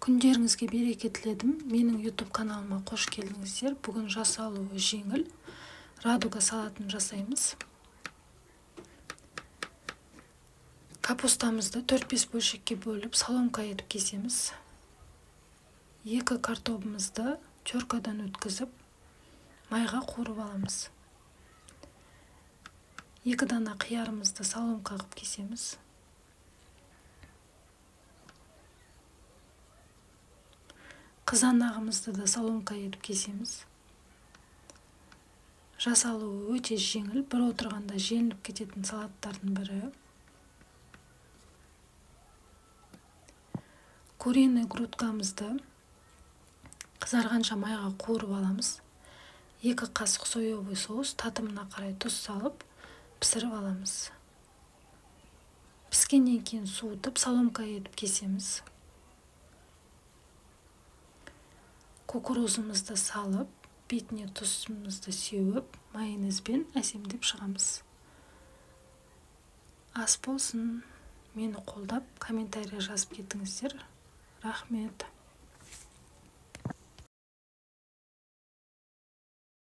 Күндеріңізге береке тіледім. Менің YouTube каналыма қош келдіңіздер. Бүгін жасалуы жеңіл радуга салатын жасаймыз. Капустамызды 4-5 бөлшекке бөліп, соломка етіп кесеміз. 2 картобымызды чоркадан өткізіп, майға қуырып аламыз. 2 дана қиярымызды соломка қылып кесеміз. Қызанағымызды да соломка етіп кесеміз. Жасалуы өте жеңіл, бір отырғанда желініп кететін салаттардың бірі. Куриный грудкамызды қызарғанша майға қуырып аламыз. 2 қасық соевый соус, татымына қарай тұз салып, пісіріп аламыз. Піскеннен кейін суытып, соломка етіп кесеміз. Кукурузымызды салып, бетіне тұзымызды сеуіп, майонезбен әсемдеп шығамыз. Ас болсын, мені қолдап, комментария жазып кетіңіздер. Рахмет.